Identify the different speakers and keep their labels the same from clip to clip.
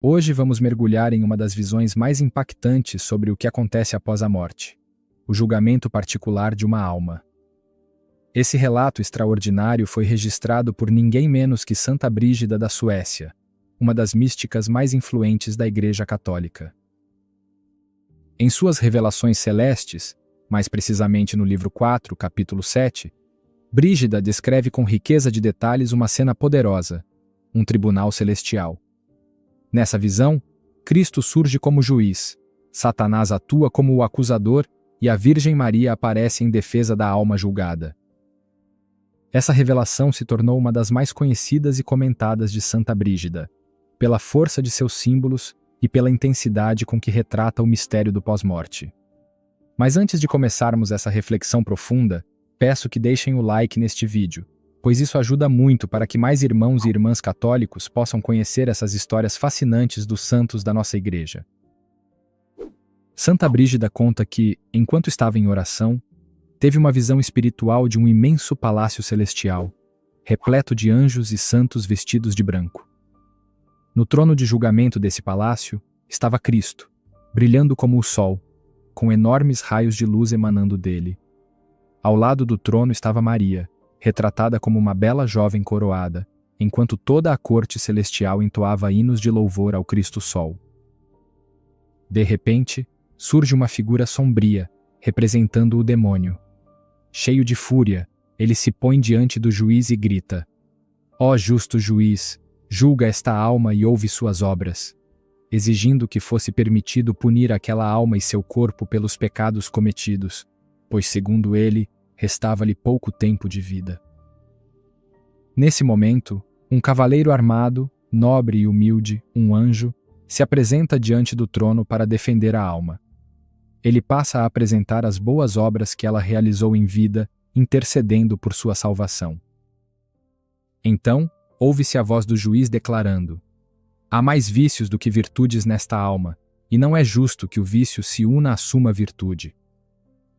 Speaker 1: Hoje vamos mergulhar em uma das visões mais impactantes sobre o que acontece após a morte: o julgamento particular de uma alma. Esse relato extraordinário foi registrado por ninguém menos que Santa Brígida da Suécia, uma das místicas mais influentes da Igreja Católica. Em suas Revelações Celestes, mais precisamente no livro 4, capítulo 7, Brígida descreve com riqueza de detalhes uma cena poderosa, um tribunal celestial. Nessa visão, Cristo surge como juiz, Satanás atua como o acusador e a Virgem Maria aparece em defesa da alma julgada. Essa revelação se tornou uma das mais conhecidas e comentadas de Santa Brígida, pela força de seus símbolos e pela intensidade com que retrata o mistério do pós-morte. Mas antes de começarmos essa reflexão profunda, peço que deixem o like neste vídeo, pois isso ajuda muito para que mais irmãos e irmãs católicos possam conhecer essas histórias fascinantes dos santos da nossa Igreja. Santa Brígida conta que, enquanto estava em oração, teve uma visão espiritual de um imenso palácio celestial, repleto de anjos e santos vestidos de branco. No trono de julgamento desse palácio estava Cristo, brilhando como o sol, com enormes raios de luz emanando dele. Ao lado do trono estava Maria, retratada como uma bela jovem coroada, enquanto toda a corte celestial entoava hinos de louvor ao Cristo Sol. De repente, surge uma figura sombria, representando o demônio. Cheio de fúria, ele se põe diante do juiz e grita: "Ó justo juiz, julga esta alma e ouve suas obras", exigindo que fosse permitido punir aquela alma e seu corpo pelos pecados cometidos, pois, segundo ele, restava-lhe pouco tempo de vida. Nesse momento, um cavaleiro armado, nobre e humilde, um anjo, se apresenta diante do trono para defender a alma. Ele passa a apresentar as boas obras que ela realizou em vida, intercedendo por sua salvação. Então, ouve-se a voz do juiz declarando: "Há mais vícios do que virtudes nesta alma, e não é justo que o vício se una à suma virtude."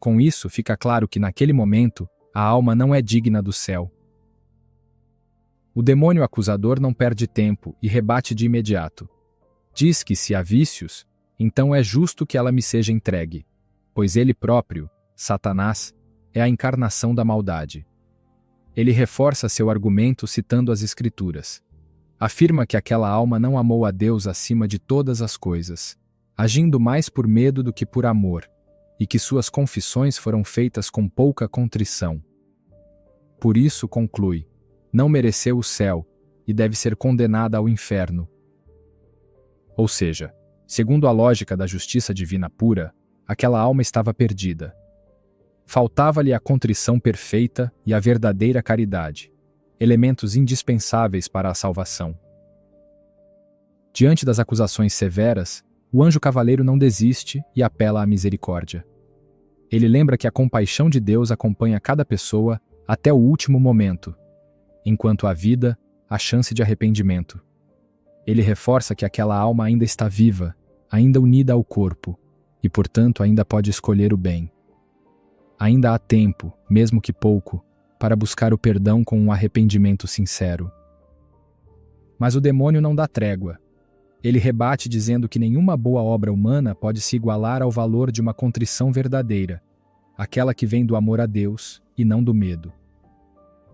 Speaker 1: Com isso, fica claro que naquele momento, a alma não é digna do céu. O demônio acusador não perde tempo e rebate de imediato. Diz que se há vícios, então é justo que ela me seja entregue, pois ele próprio, Satanás, é a encarnação da maldade. Ele reforça seu argumento citando as Escrituras. Afirma que aquela alma não amou a Deus acima de todas as coisas, agindo mais por medo do que por amor, e que suas confissões foram feitas com pouca contrição. Por isso, conclui, não mereceu o céu e deve ser condenada ao inferno. Ou seja, segundo a lógica da justiça divina pura, aquela alma estava perdida. Faltava-lhe a contrição perfeita e a verdadeira caridade, elementos indispensáveis para a salvação. Diante das acusações severas, o anjo cavaleiro não desiste e apela à misericórdia. Ele lembra que a compaixão de Deus acompanha cada pessoa até o último momento, enquanto há vida, há chance de arrependimento. Ele reforça que aquela alma ainda está viva, ainda unida ao corpo, e portanto ainda pode escolher o bem. Ainda há tempo, mesmo que pouco, para buscar o perdão com um arrependimento sincero. Mas o demônio não dá trégua. Ele rebate dizendo que nenhuma boa obra humana pode se igualar ao valor de uma contrição verdadeira, aquela que vem do amor a Deus e não do medo.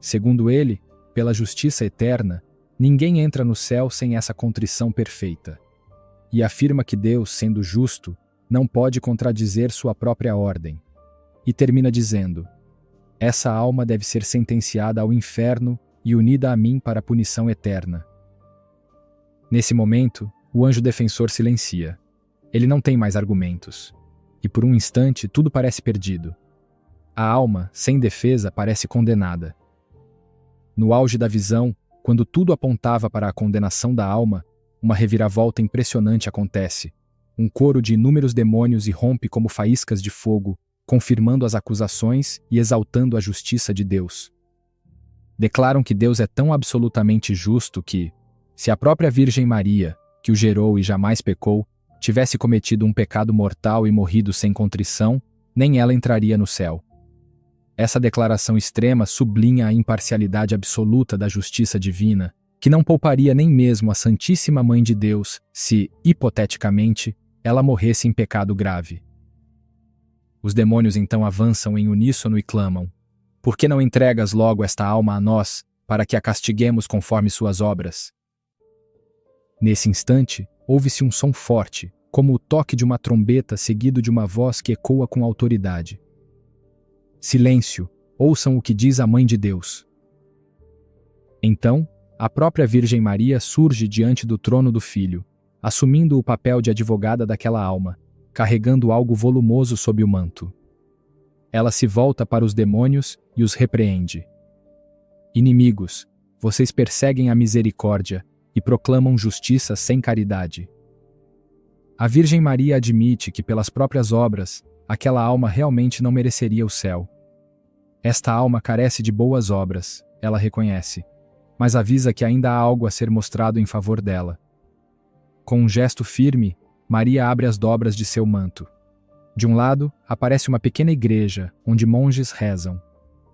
Speaker 1: Segundo ele, pela justiça eterna, ninguém entra no céu sem essa contrição perfeita. E afirma que Deus, sendo justo, não pode contradizer sua própria ordem. E termina dizendo: "Essa alma deve ser sentenciada ao inferno e unida a mim para a punição eterna." Nesse momento, o anjo defensor silencia. Ele não tem mais argumentos. E por um instante, tudo parece perdido. A alma, sem defesa, parece condenada. No auge da visão, quando tudo apontava para a condenação da alma, uma reviravolta impressionante acontece. Um coro de inúmeros demônios irrompe como faíscas de fogo, confirmando as acusações e exaltando a justiça de Deus. Declaram que Deus é tão absolutamente justo que, se a própria Virgem Maria, que o gerou e jamais pecou, tivesse cometido um pecado mortal e morrido sem contrição, nem ela entraria no céu. Essa declaração extrema sublinha a imparcialidade absoluta da justiça divina que não pouparia nem mesmo a Santíssima Mãe de Deus se, hipoteticamente, ela morresse em pecado grave. Os demônios então avançam em uníssono e clamam: por que não entregas logo esta alma a nós, para que a castiguemos conforme suas obras? Nesse instante, ouve-se um som forte, como o toque de uma trombeta seguido de uma voz que ecoa com autoridade. Silêncio, ouçam o que diz a Mãe de Deus. Então, a própria Virgem Maria surge diante do trono do Filho, assumindo o papel de advogada daquela alma, carregando algo volumoso sob o manto. Ela se volta para os demônios e os repreende. Inimigos, vocês perseguem a misericórdia e proclamam justiça sem caridade. A Virgem Maria admite que, pelas próprias obras, aquela alma realmente não mereceria o céu. Esta alma carece de boas obras, ela reconhece, mas avisa que ainda há algo a ser mostrado em favor dela. Com um gesto firme, Maria abre as dobras de seu manto. De um lado, aparece uma pequena igreja, onde monges rezam.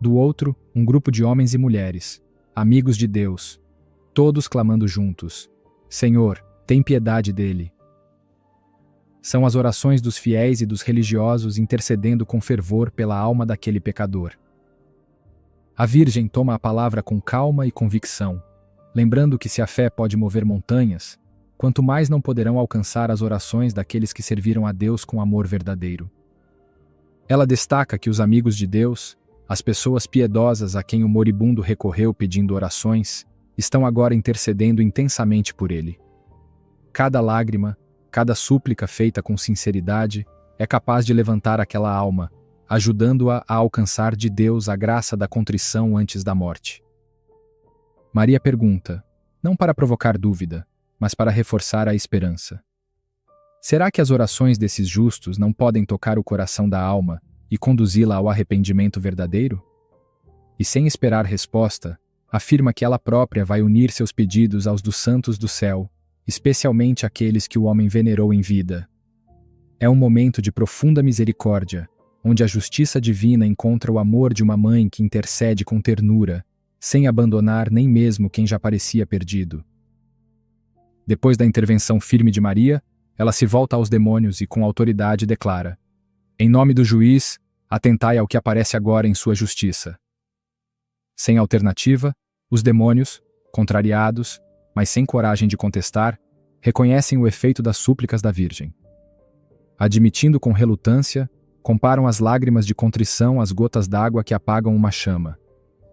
Speaker 1: Do outro, um grupo de homens e mulheres, amigos de Deus, todos clamando juntos: Senhor, tem piedade dele. São as orações dos fiéis e dos religiosos intercedendo com fervor pela alma daquele pecador. A Virgem toma a palavra com calma e convicção, lembrando que se a fé pode mover montanhas, quanto mais não poderão alcançar as orações daqueles que serviram a Deus com amor verdadeiro. Ela destaca que os amigos de Deus, as pessoas piedosas a quem o moribundo recorreu pedindo orações, estão agora intercedendo intensamente por ele. Cada lágrima, cada súplica feita com sinceridade é capaz de levantar aquela alma, ajudando-a a alcançar de Deus a graça da contrição antes da morte. Maria pergunta, não para provocar dúvida, mas para reforçar a esperança: será que as orações desses justos não podem tocar o coração da alma e conduzi-la ao arrependimento verdadeiro? E sem esperar resposta, afirma que ela própria vai unir seus pedidos aos dos santos do céu, especialmente aqueles que o homem venerou em vida. É um momento de profunda misericórdia, onde a justiça divina encontra o amor de uma mãe que intercede com ternura, sem abandonar nem mesmo quem já parecia perdido. Depois da intervenção firme de Maria, ela se volta aos demônios e com autoridade declara: em nome do juiz, atentai ao que aparece agora em sua justiça. Sem alternativa, os demônios, contrariados, mas sem coragem de contestar, reconhecem o efeito das súplicas da Virgem. Admitindo com relutância, comparam as lágrimas de contrição às gotas d'água que apagam uma chama.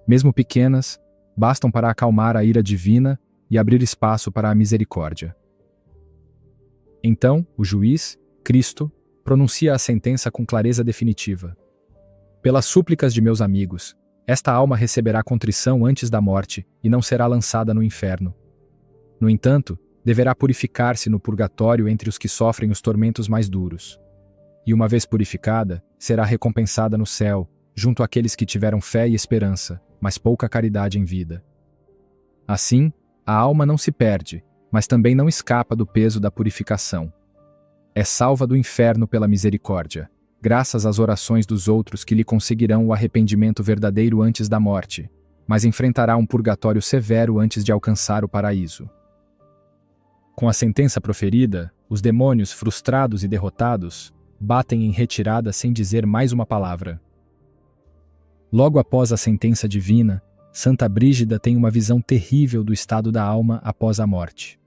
Speaker 1: Mesmo pequenas, bastam para acalmar a ira divina e abrir espaço para a misericórdia. Então, o juiz, Cristo, pronuncia a sentença com clareza definitiva: pelas súplicas de meus amigos, esta alma receberá contrição antes da morte e não será lançada no inferno. No entanto, deverá purificar-se no purgatório entre os que sofrem os tormentos mais duros. E uma vez purificada, será recompensada no céu, junto àqueles que tiveram fé e esperança, mas pouca caridade em vida. Assim, a alma não se perde, mas também não escapa do peso da purificação. É salva do inferno pela misericórdia, graças às orações dos outros que lhe conseguirão o arrependimento verdadeiro antes da morte, mas enfrentará um purgatório severo antes de alcançar o paraíso. Com a sentença proferida, os demônios, frustrados e derrotados, batem em retirada sem dizer mais uma palavra. Logo após a sentença divina, Santa Brígida tem uma visão terrível do estado da alma após a morte.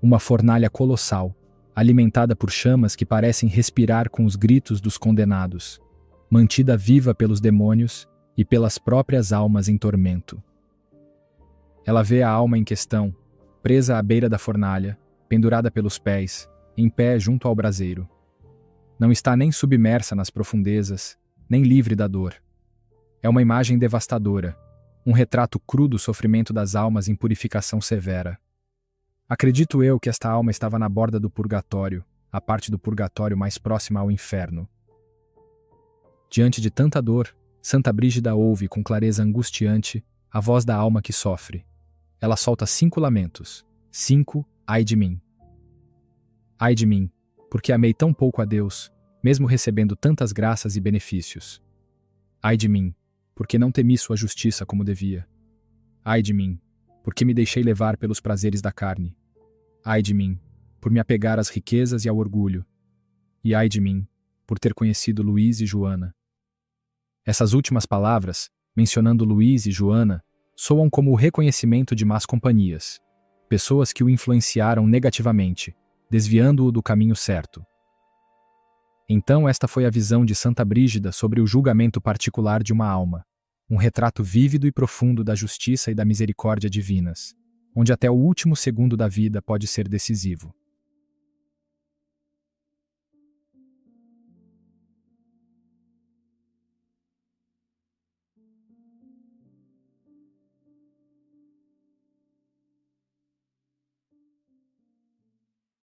Speaker 1: Uma fornalha colossal, alimentada por chamas que parecem respirar com os gritos dos condenados, mantida viva pelos demônios e pelas próprias almas em tormento. Ela vê a alma em questão, presa à beira da fornalha, pendurada pelos pés, em pé junto ao braseiro. Não está nem submersa nas profundezas, nem livre da dor. É uma imagem devastadora, um retrato cru do sofrimento das almas em purificação severa. Acredito eu que esta alma estava na borda do purgatório, a parte do purgatório mais próxima ao inferno. Diante de tanta dor, Santa Brígida ouve com clareza angustiante a voz da alma que sofre. Ela solta 5 lamentos. 5, ai de mim. Ai de mim, porque amei tão pouco a Deus, mesmo recebendo tantas graças e benefícios. Ai de mim, porque não temi sua justiça como devia. Ai de mim, porque me deixei levar pelos prazeres da carne. Ai de mim, por me apegar às riquezas e ao orgulho. E ai de mim, por ter conhecido Luiz e Joana. Essas últimas palavras, mencionando Luiz e Joana, soam como o reconhecimento de más companhias, pessoas que o influenciaram negativamente, desviando-o do caminho certo. Então esta foi a visão de Santa Brígida sobre o julgamento particular de uma alma, um retrato vívido e profundo da justiça e da misericórdia divinas, onde até o último segundo da vida pode ser decisivo.